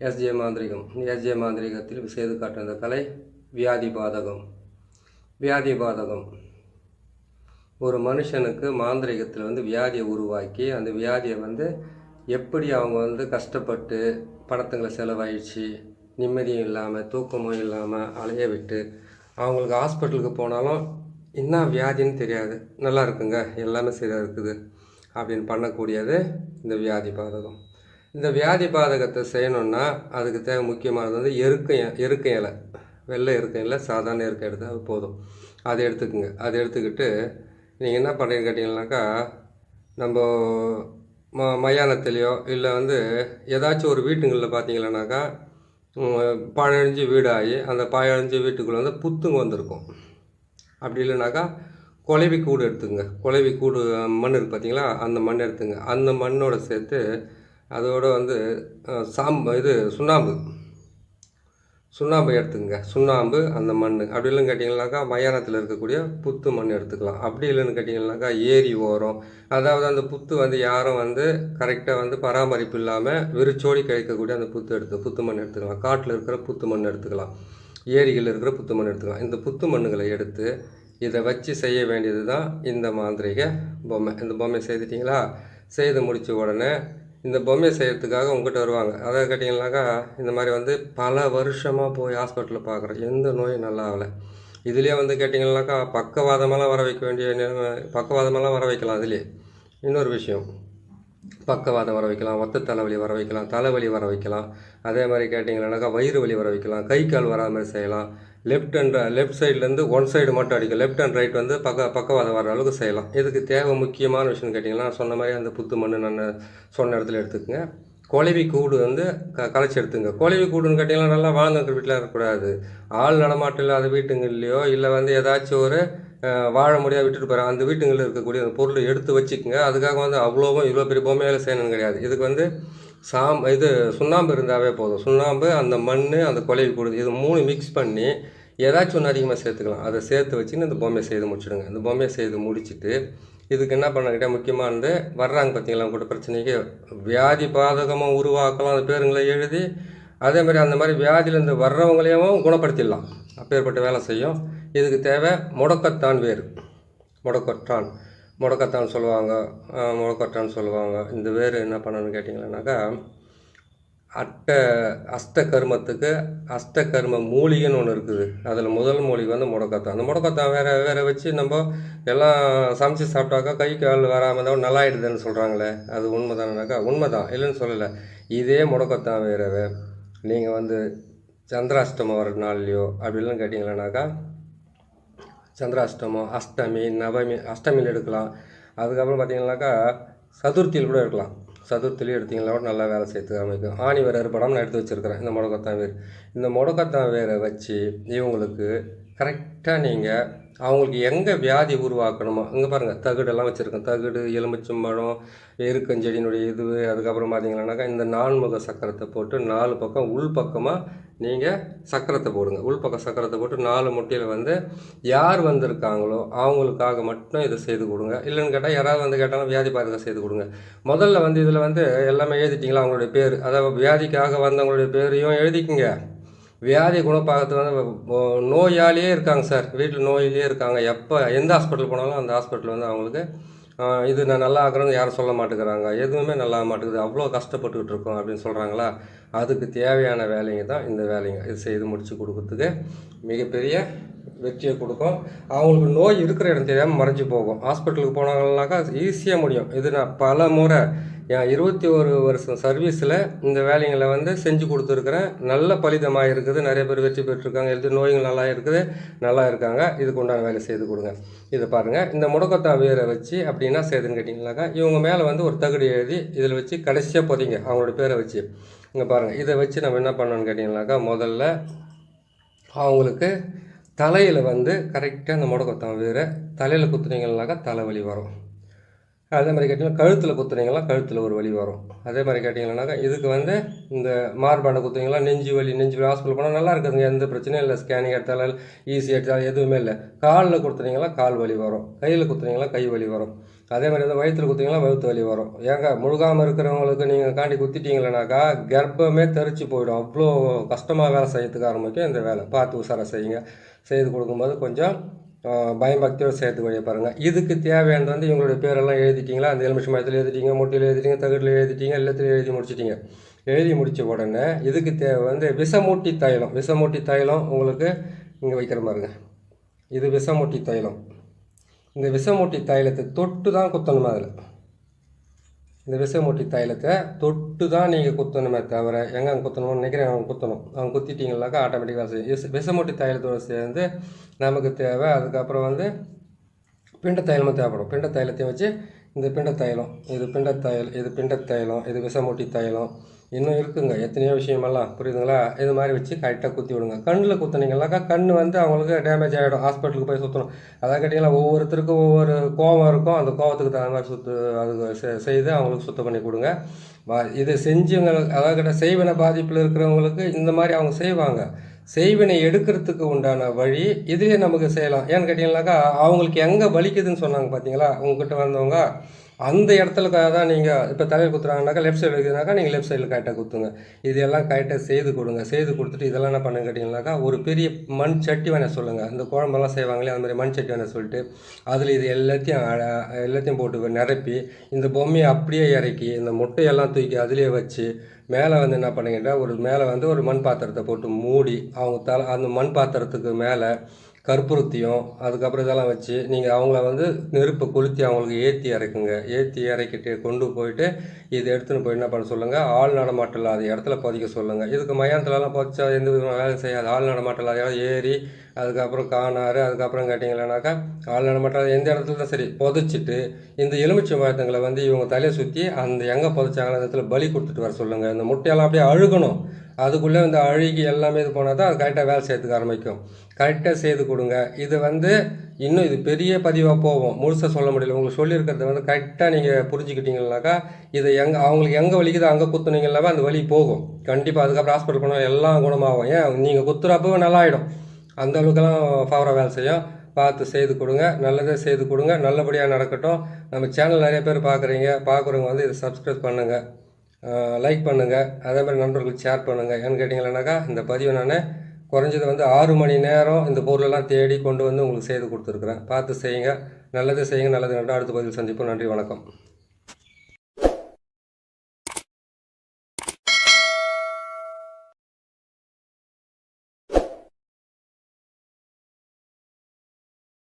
SJ மாந்திரிகம். SJ மாந்திரிகத்தில் செய்து காட்டுகின்ற கலை வியாதி பாதகம். வியாதி பாதகம் ஒரு மனுஷனுக்கு மாந்திரிகத்தில் வியாதியை உருவாக்கி அந்த வியாதியை எப்படி அவங்க கஷ்டப்பட்டு பணத்துங்களை செலவாயிடுச்சு, நிம்மதியும் இல்லாமல் தூக்கமும் இல்லாமல் அலைய விட்டு அவங்களுக்கு ஹாஸ்பிட்டலுக்கு போனாலும் என்ன வியாதின்னு தெரியாது, நல்லா இருக்குங்க எல்லாமே சரியாக இருக்குது அப்படின்னு பண்ணக்கூடியது இந்த வியாதி பாதகம். இந்த வியாதி பாதகத்தை செய்யணுன்னா அதுக்கு தேவை முக்கியமானது எருக்க இலை, வெள்ளை எருக்க இலை, சாதாரண எருக்க எடுத்தால் அது போதும். அதை எடுத்துக்குங்க. அதை எடுத்துக்கிட்டு நீங்கள் என்ன பண்ணுறீங்கன்னு கேட்டிங்கன்னாக்கா, நம்ம மயானத்துலேயோ இல்லை ஏதாச்சும் ஒரு வீட்டுங்களில் பார்த்தீங்கன்னாக்கா பழஞ்சு வீடாகி அந்த பழஞ்சு வீட்டுக்குள்ளே புத்துங்க வந்திருக்கும். அப்படி இல்லைனாக்கா குலைவி கூடு எடுத்துங்க. குலைவி கூடு மண் இருக்குது பார்த்தீங்களா, அந்த மண் எடுத்துங்க. அந்த மண்ணோட சேர்த்து அதோட சுண்ணாம்பு எடுத்துங்க. சுண்ணாம்பு அந்த மண். அப்படி இல்லைன்னு கேட்டிங்கன்னாக்கா மயானத்தில் இருக்கக்கூடிய புத்து மண் எடுத்துக்கலாம். அப்படி இல்லைன்னு கேட்டிங்கன்னாக்கா ஏரி ஓரம், அதாவது அந்த புத்து யாரும் கரெக்டாக பராமரிப்பு இல்லாமல் விரிச்சோடி கிடைக்கக்கூடிய அந்த புத்து மண் எடுத்துக்கலாம். காட்டில் இருக்கிற புத்து மண் எடுத்துக்கலாம், ஏரிகளில் இருக்கிற புத்து மண் எடுத்துக்கலாம். இந்த புத்து மண்ணுகளை எடுத்து இதை வச்சு செய்ய வேண்டியது தான் இந்த மாந்திரிக பொம்மை. இந்த பொம்மை செய்துட்டிங்களா, செய்து முடித்த உடனே இந்த பொம்மையை செய்கிறதுக்காக உங்கள்கிட்ட வருவாங்க. அதை கேட்டிங்கன்னாக்கா இந்த மாதிரி பல வருஷமாக போய் ஹாஸ்பிட்டலில் பார்க்குறேன், எந்த நோயும் நல்லா ஆகலை. இதுலேயே கேட்டிங்கன்னாக்கா பக்கவாதமெல்லாம் வர வைக்க வேண்டிய பக்கவாதமெல்லாம் வர வைக்கலாம். அதுலேயே இன்னொரு விஷயம், பக்கவாதம் வர வைக்கலாம், ஒத்த தலைவலி வர வைக்கலாம், தலைவலி வர வைக்கலாம். அதே மாதிரி கேட்டிங்கன்னாக்கா வயிறு வலி வர வைக்கலாம், கை கால் வராத மாதிரி செய்யலாம். லெஃப்ட் சைட்லேருந்து ஒன் சைடு மட்டும் அடிக்கும், லெஃப்ட் அண்ட் ரைட் பக்கவாதம் வர அளவுக்கு செய்யலாம். இதுக்கு தேவை முக்கியமான விஷயம்னு கேட்டிங்கன்னா, சொன்ன மாதிரி அந்த புத்து மண் நான் சொன்ன இடத்துல எடுத்துக்கங்க. குலைவி கூடு கலைச்சி எடுத்துங்க. குலைவி கூடுன்னு கேட்டிங்கன்னா நல்லா வாழ்ந்துருக்கிற வீட்டில் இருக்கக்கூடாது. ஆள் நடமாட்டம் இல்லாத வீட்டுங்கள்லையோ இல்லை ஏதாச்சும் ஒரு வாழ முடியாது விட்டுட்டு போகிறேன் அந்த வீட்டுங்களில் இருக்கக்கூடிய அந்த பொருளை எடுத்து வச்சுக்கோங்க. அதுக்காக அவ்வளோவும் இவ்வளோ பெரிய பொம்மையால் செய்யணும்னு கிடையாது. இதுக்கு சுண்ணாம்பு இருந்தாவே போதும். சுண்ணாம்பு, அந்த மண், அந்த குலைவி கூடு, இது 3 மிக்ஸ் பண்ணி ஏதாச்சும் ஒன்று அதிகமாக சேர்த்துக்கலாம். அதை சேர்த்து வச்சுன்னு இந்த பொம்மையை செய்து முடிச்சுடுங்க. இந்த பொம்மையை செய்து முடிச்சுட்டு இதுக்கு என்ன பண்ணக்கிட்டே முக்கியமானது வர்றாங்க பார்த்தீங்களா கூட பிரச்சனைக்கு வியாதி பாதகமாக உருவாக்கலாம் அந்த பேருங்களை எழுதி, அதே மாதிரி அந்த மாதிரி வியாதியிலேருந்து வர்றவங்களையும் குணப்படுத்திடலாம். அப்பேற்பட்ட வேலை செய்யும். இதுக்கு தேவை முடக்கத்தான் வேறு. முடக்கத்தான் சொல்லுவாங்க. இந்த வேறு என்ன பண்ணணும்னு கேட்டிங்கன்னாக்கா, அஷ்டகர்மத்துக்கு அஷ்டகர்ம மூலிகைன்னு ஒன்று இருக்குது. அதில் முதல் மூலிகை முடக்கத்தான். அந்த முடக்கத்தான் வேறு வச்சு நம்ம எல்லாம் சமைச்சு சாப்பிட்டாக்கா கை கால் வராமல் தான் நல்லாயிடுதுன்னு சொல்கிறாங்களே, அது உண்மை தானேனாக்கா? உண்மை தான், இல்லைன்னு சொல்லலை. இதே முடக்கத்தான் வேறவே நீங்கள் சந்திராஷ்டமம் வர நாள்லையோ அப்படி இல்லைன்னு கேட்டிங்கன்னாக்கா, சந்திராஷ்டமம், அஷ்டமி, நவமி, அஷ்டமியில் எடுக்கலாம். அதுக்கப்புறம் பார்த்தீங்கன்னாக்கா சதுர்த்தியில் கூட எடுக்கலாம். சதுர்த்திலையும் எடுத்திங்கன்னா கூட நல்லா வேலை செய்யறதுக்கு அமைக்கும். ஆணி வேறு ஏற்படாமல் நான் எடுத்து வச்சுருக்கிறேன் இந்த முடக்கத்தான் வேர். இந்த முடக்கத்தான் வேரை வச்சு இவங்களுக்கு கரெக்டாக நீங்கள் அவங்களுக்கு எங்கே வியாதி உருவாக்கணுமோ, இங்கே பாருங்கள் தகுடெல்லாம் வச்சுருக்கேன். தகுடு, எலுமிச்சம்பழம், எருக்கஞ்செடியினுடைய அதுக்கப்புறம் பார்த்தீங்கன்னாக்கா இந்த 4 சக்கரத்தை போட்டு 4 பக்கம் உள் பக்கமாக நீங்கள் சக்கரத்தை போடுங்க. உள்பக்கம் சக்கரத்தை போட்டு 4 முட்டையில் யார் வந்திருக்காங்களோ அவங்களுக்காக மட்டும் இதை செய்து கொடுங்க. இல்லைன்னு கேட்டால் யாராவது கேட்டாலும் வியாதி பாதகம் செய்து கொடுங்க. முதல்ல இதில் எல்லாமே எழுதிட்டிங்களா அவங்களுடைய பேர், அதாவது வியாதிக்காக வந்தவங்களுடைய பேரையும் எழுதிக்கிங்க. வியாதி குணப்பாகத்துக்கு நோயாளியே இருக்காங்க சார், வீட்டில் நோயிலே இருக்காங்க, எந்த ஹாஸ்பிட்டல் போனாலும் அந்த ஹாஸ்பிட்டல் அவங்களுக்கு இது நான் நல்லா ஆக்குறேன்னு யாரும் சொல்ல மாட்டேங்கிறாங்க, எதுவுமே நல்லா மாட்டேங்குது, அவ்வளோ கஷ்டப்பட்டுக்கிட்டு இருக்கோம் அப்படின்னு சொல்கிறாங்களா, அதுக்கு தேவையான வேலைங்க தான் இந்த வேலைங்க. இது செய்து முடித்து கொடுக்கறதுக்கு மிகப்பெரிய வெற்றியை கொடுக்கும். அவங்களுக்கு நோய் இருக்கிற இடம் தெரியாமல் மறைஞ்சு போகும். ஹாஸ்பிட்டலுக்கு போனாங்கன்னாக்கா ஈஸியாக முடியும். இது நான் பல முறை என் 21 வருஷம் சர்வீஸில் இந்த வேலைங்களை செஞ்சு கொடுத்துருக்குறேன். நல்ல பலிதமாக இருக்குது. நிறைய பேர் வெற்றி பெற்றிருக்காங்க. எது நோய்கள் நல்லா இருக்காங்க. இதுக்கு உண்டான வேலை செய்து கொடுங்க. இதை பாருங்கள், இந்த முடக்கத்தான் வேரை வச்சு அப்படின்னா செய்துன்னு கேட்டிங்கனாக்கா, இவங்க மேலே ஒரு தகுடு எழுதி இதில் வச்சு கடைசியாக போதிங்க அவங்களோட பேரை வச்சு. இங்கே பாருங்கள், இதை வச்சு நம்ம என்ன பண்ணணும்னு கேட்டிங்கனாக்கா, முதல்ல அவங்களுக்கு தலையில் கரெக்டாக அந்த முடக்கத்தான் வேரை தலையில் குத்துனீங்கன்னாக்கா தலைவலி வரும். அதே மாதிரி கேட்டிங்கன்னா கழுத்தில் குத்துனீங்களா கழுத்தில் ஒரு வலி வரும். அதே மாதிரி கேட்டிங்கன்னாக்கா இதுக்கு வந்து இந்த மார்பாண்டை குத்துனீங்களா நெஞ்சு வலி ஹாஸ்பிட்டல் போனால் நல்லா இருக்குதுங்க, எந்த பிரச்சனையும் இல்லை, ஸ்கேனிங் எடுத்தாலும் ஈஸி எடுத்தாலும் எதுவுமே இல்லை. காலில் கொடுத்துனீங்களா கால் வலி வரும், கையில் குத்துனீங்களா கை வலி வரும். அதே மாதிரி வந்து வயிற்றில் குத்துனீங்களா வயிற்று வலி வரும். ஏங்க முழுகாமல் இருக்கிறவங்களுக்கு நீங்கள் காண்டி குத்திட்டீங்களனாக்கா கர்ப்பமே தெரிச்சு போயிடும். அவ்வளோ கஷ்டமாக வேலை செய்யறதுக்கு ஆரம்பிக்கும். இந்த வேலை பார்த்து உசாராக செய்யுங்க. செய்து கொடுக்கும்போது கொஞ்சம் பயபக்தியோடு சேர்த்து வழியை பாருங்கள். இதுக்கு தேவையானது வந்து இவங்களுடைய பேரெல்லாம் எழுதிட்டிங்களா, அந்த எலுமிச்சை மரத்தில் எழுதிட்டீங்க, முட்டையில் எழுதிட்டீங்க, தகட்டில் எழுதிட்டீங்க, எல்லாத்துலையும் எழுதி முடிச்சிட்டிங்க. எழுதி முடித்த உடனே இதுக்கு தேவை வந்து விஷமூட்டி தைலம். விஷமூட்டி தைலம் உங்களுக்கு இங்கே வைக்கிற மாதிரிங்க, இது விஷமூட்டி தைலம். இந்த விஷமூட்டி தைலத்தை தொட்டு தான் குத்தணுமா அதில். இந்த விஷமூட்டி தைலத்தை தொட்டு தான் நீங்கள் குத்தணுமே தவிர எங்கே அங்கே குத்தணும்னு நினைக்கிறேன் அவங்க குத்தணும். அவங்க குத்திட்டிங்கனாக்கா ஆட்டோமேட்டிக்காக செய்யும். விஷமூட்டி தைலத்தோடு சேர்ந்து நமக்கு தேவை. அதுக்கப்புறம் வந்து பிண்ட தைலமும் தேவைப்படும். பிண்ட தைலத்தையும் வச்சு இந்த பிண்ட தைலம், இது பிண்ட தைலம், இது விஷமூட்டி தைலம், இன்னும் இருக்குங்க எத்தனையோ விஷயமெல்லாம், புரியுதுங்களா? இது மாதிரி வச்சு கரெக்டாக குத்தி விடுங்க. கண்ணில் குத்துனீங்கன்னாக்கா கண் வந்து அவங்களுக்கு டேமேஜ் ஆகிடும், ஹாஸ்பிட்டலுக்கு போய் சுற்றணும். அதாவது கேட்டிங்கன்னா ஒவ்வொருத்தருக்கும் ஒவ்வொரு கோபம் இருக்கும், அந்த கோபத்துக்கு தகுந்த மாதிரி அது செய்து அவங்களுக்கு சுத்தம் பண்ணி கொடுங்க. இதை செஞ்சவங்களுக்கு அதாவது கேட்டால் செய்வினை பாதிப்பில் இருக்கிறவங்களுக்கு இந்த மாதிரி அவங்க செய்வாங்க. செய்வினை எடுக்கிறதுக்கு உண்டான வழி இதுலேயே நமக்கு செய்யலாம். ஏன்னு கேட்டிங்கனாக்கா அவங்களுக்கு எங்கே வலிக்குதுன்னு சொன்னாங்க பார்த்தீங்களா உங்ககிட்ட வந்தவங்க, அந்த இடத்துலக்காக தான் நீங்கள் இப்போ தலையில் குத்துறாங்கனாக்கா லெஃப்ட் சைடு இருக்குதுனாக்கா நீங்கள் லெஃப்ட் சைடில் கரெக்டாக குத்துங்க. இதெல்லாம் கரெக்டாக செய்து கொடுங்க. செய்து கொடுத்துட்டு இதெல்லாம் என்ன பண்ணுங்க கேட்டிங்கனாக்கா ஒரு பெரிய மண் சட்டி வேணால் சொல்லுங்கள். இந்த குழம்பெல்லாம் செய்வாங்களே அந்த மாதிரி மண் சட்டி வேணால் சொல்லிட்டு அதில் இது எல்லாத்தையும் போட்டு நிரப்பி இந்த பொம்மையை அப்படியே இறக்கி இந்த முட்டையெல்லாம் தூக்கி அதிலே வச்சு மேலே வந்து என்ன பண்ணுங்கன்னா மேலே வந்து ஒரு மண் பாத்திரத்தை போட்டு மூடி அவங்க அந்த மண் பாத்திரத்துக்கு மேலே கற்பூரத்தையும் அதுக்கப்புறம் இதெல்லாம் வச்சு நீங்கள் அவங்கள வந்து நெருப்பை கொளுத்தி அவங்களுக்கு ஏற்றி இறக்கிட்டு கொண்டு போயிட்டு இதை எடுத்துன்னு போய் என்ன பண்ண சொல்லுங்கள், ஆள் நடமாட்டம் இல்லாத இடத்துல புதைக்க சொல்லுங்கள். இதுக்கு மயானத்துலலாம் புதைச்சா எந்த விதமான வேலை செய்யாது. ஆள் நடமாட்டம் இல்லாத ஏரி, அதுக்கப்புறம் காணாறு, அதுக்கப்புறம் கேட்டிங்கன்னாக்கா ஆள் நடமாட்டம் எந்த இடத்துல தான் சரி புதைச்சிட்டு இந்த எலுமிச்சை மரத்துங்களை வந்து இவங்க தலையை சுற்றி அந்த எங்கே புதைச்சாங்களோ அந்த இடத்துல பலி கொடுத்துட்டு வர சொல்லுங்கள். இந்த முட்டையெல்லாம் அப்படியே அழுகணும். அதுக்குள்ளே இந்த அழுகி எல்லாமே இது போனால் தான் அது கரெக்டாக வேலை செய்யறதுக்கு ஆரம்பிக்கும். கரெக்டாக செய்து கொடுங்க. இது வந்து இன்னும் இது பெரிய பதிவாக போகும், முழுசாக சொல்ல முடியல. உங்களுக்கு சொல்லியிருக்கிறத வந்து கரெக்டாக நீங்கள் புரிஞ்சுக்கிட்டீங்கன்னாக்கா இதை அவங்களுக்கு எங்கே வலிக்குதோ அங்கே குத்துனீங்கன்னாவே அந்த வலி போகும் கண்டிப்பாக. அதுக்கப்புறம் ஹாஸ்பிட்டல் போனால் எல்லாம் குணமாகும். ஏன் நீங்கள் குத்துறப்போ நல்லாயிடும். அந்த அளவுக்குலாம் ஃபவராக வேலை செய்யும். பார்த்து செய்து கொடுங்க, நல்லதே செய்து கொடுங்க, நல்லபடியாக நடக்கட்டும். நம்ம சேனல் நிறைய பேர் பார்க்குறவங்க வந்து இதை சப்ஸ்கிரைப் பண்ணுங்கள், லைக் பண்ணுங்கள், அதே மாதிரி நண்பர்களுக்கு ஷேர் பண்ணுங்கள். ஏன்னு கேட்டிங்கன்னாக்கா இந்த பதிவை நான் குறைஞ்சது வந்து 6 மணி நேரம் இந்த பொருளெல்லாம் தேடி கொண்டு வந்து உங்களுக்கு செய்து கொடுத்துருக்குறேன். பார்த்து செய்யுங்க, நல்லதே செய்யுங்க, நல்லது நடக்கும். அடுத்த பதிவில் சந்திப்போம். நன்றி, வணக்கம்.